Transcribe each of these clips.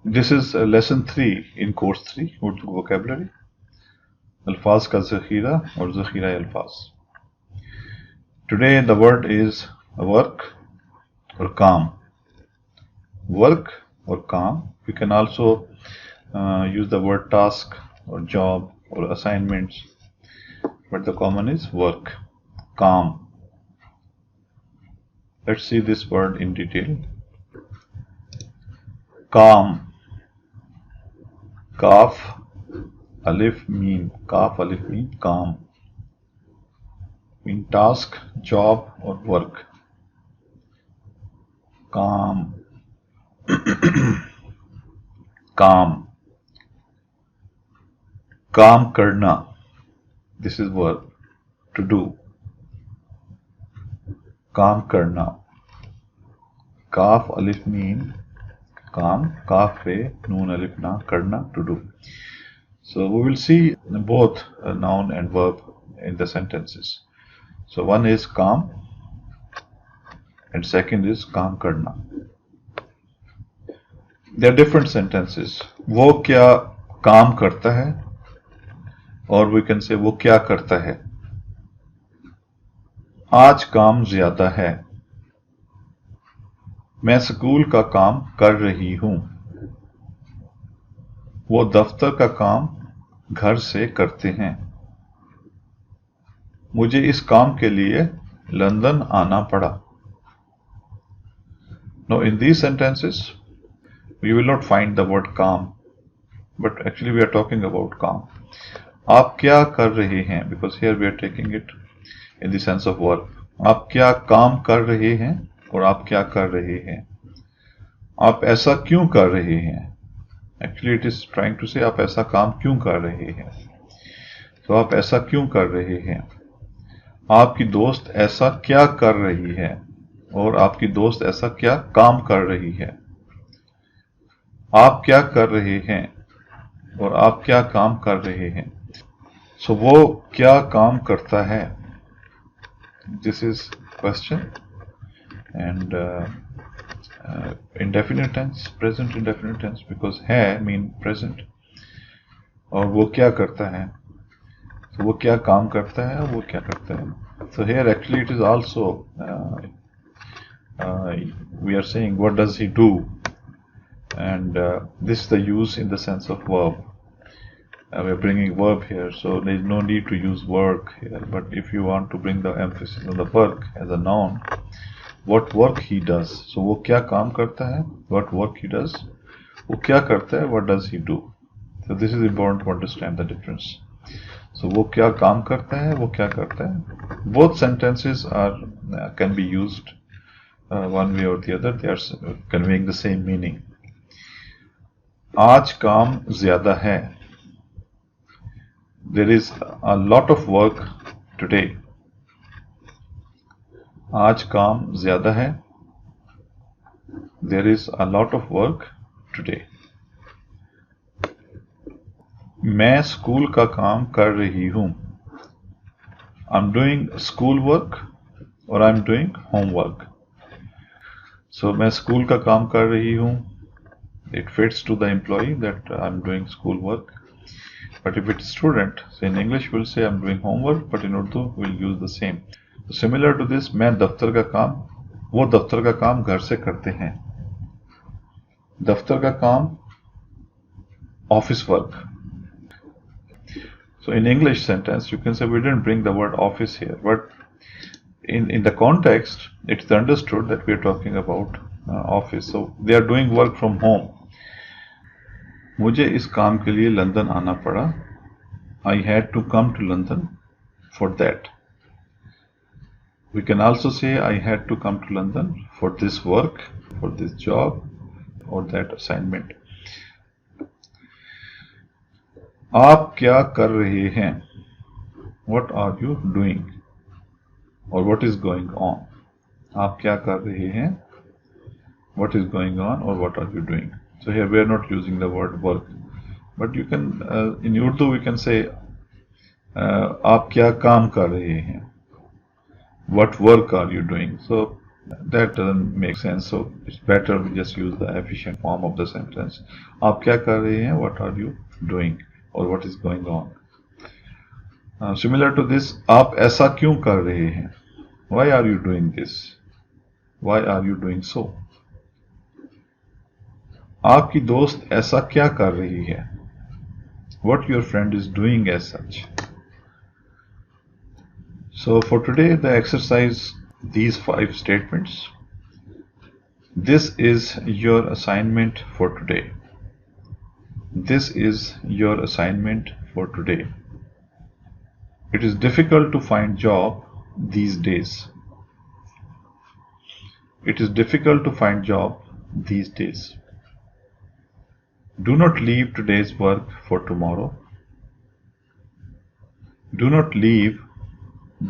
This is lesson 3 in course 3 Urdu vocabulary. अल्फाज का ज़ख़ीरा और ज़ख़ीरा अल्फाज. Today the word is work or calm. Work or calm. We can also use the word task or job or assignments, but the common is work, calm. Let's see this word in detail. Calm. Kaf alif mim. Kaf alif mim. Calm. Mean task, job or work. Calm. Calm. काम करना. This is verb. To do. काम करना. काफ अलिफ meme. काम. काफ रे noon alif na. Karna. To do. So we will see both noun and verb in the sentences. So one is काम and second is काम करना. There are different sentences. वो क्या काम करता है, और we can say वो क्या करता है. आज काम ज्यादा है. मैं स्कूल का काम कर रही हूं. वो दफ्तर का काम घर से करते हैं. मुझे इस काम के लिए लंदन आना पड़ा. Now in these sentences we will not find the word calm, but actually we are talking about calm. आप क्या कर रहे हैं, because here we are taking it in the sense of verb. आप क्या काम कर रहे हैं और आप क्या कर रहे हैं. आप ऐसा क्यों कर रहे हैं. Actually it is trying to say आप ऐसा काम क्यों कर रहे हैं. तो आप ऐसा क्यों कर रहे हैं. आपकी दोस्त ऐसा क्या कर रही है, और आपकी दोस्त ऐसा क्या काम कर रही है. आप क्या कर रहे हैं और आप क्या काम कर रहे हैं. So वो क्या काम करता है. This is question, and indefinite tense, present indefinite tense, because है mean present, और वो क्या करता है. So वो क्या काम करता है और वो क्या करता है. So here actually it is also we are saying what does he do, and this is the use in the sense of verb. We are bringing verb here, so there is no need to use work here. But if you want to bring the emphasis on the work as a noun, what work he does. So वो क्या काम करता है, what work he does. वो क्या करता है, what does he do. So this is important to understand the difference. So वो क्या काम करता है, वो क्या करता है. Both sentences are can be used one way or the other. They are conveying the same meaning. आज काम ज्यादा है. There is a lot of work today. आज काम ज्यादा है. There is a lot of work today. मैं school का काम कर रही हूं. I'm doing school work or I'm doing homework. So मैं स्कूल का काम कर रही हूं. It fits to the employee that I'm doing school work. But if it's student, so in English we'll say I'm doing homework, but in Urdu we'll use the same. So similar to this, मैं दफ्तर का काम, वो दफ्तर का काम घर से करते हैं. दफ्तर का काम, office work. So in English sentence, you can say we didn't bring the word office here, but in the context, it's understood that we are talking about office. So they are doing work from home. मुझे इस काम के लिए London आना पड़ा. I had to come to London for that. We can also say I had to come to London for this work, for this job, or that assignment. आप क्या कर रहे हैं. What are you doing, or what is going on. आप क्या कर रहे हैं, what is going on, or what are you doing. So here we are not using the word work, but you can in Urdu we can say आप क्या काम कर रहे हैं. What work are you doing. So That doesn't make sense, so it's better we just use the efficient form of the sentence. आप क्या कर रहे हैं? What are you doing? Or what is going on? Similar to this, आप ऐसा क्यों कर रहे हैं? Why are you doing this? Why are you doing so? आपकी दोस्त ऐसा क्या कर रही है? What your friend is doing as such. So for today, the exercise, these 5 statements. This is your assignment for today. This is your assignment for today. It is difficult to find job these days. It is difficult to find job these days. Do not leave today's work for tomorrow. Do not leave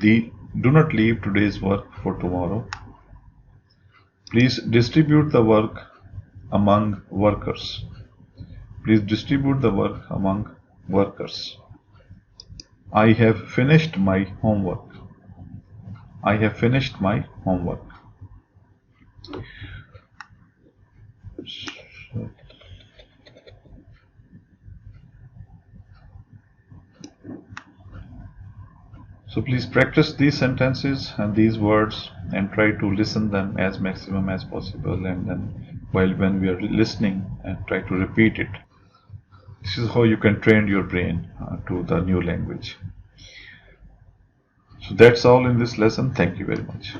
today's work for tomorrow. Please distribute the work among workers. Please distribute the work among workers. I have finished my homework. I have finished my homework. So please practice these sentences and these words and try to listen them as maximum as possible, and then when we are listening, and try to repeat it. This is how you can train your brain to the new language. So that's all in this lesson. Thank you very much.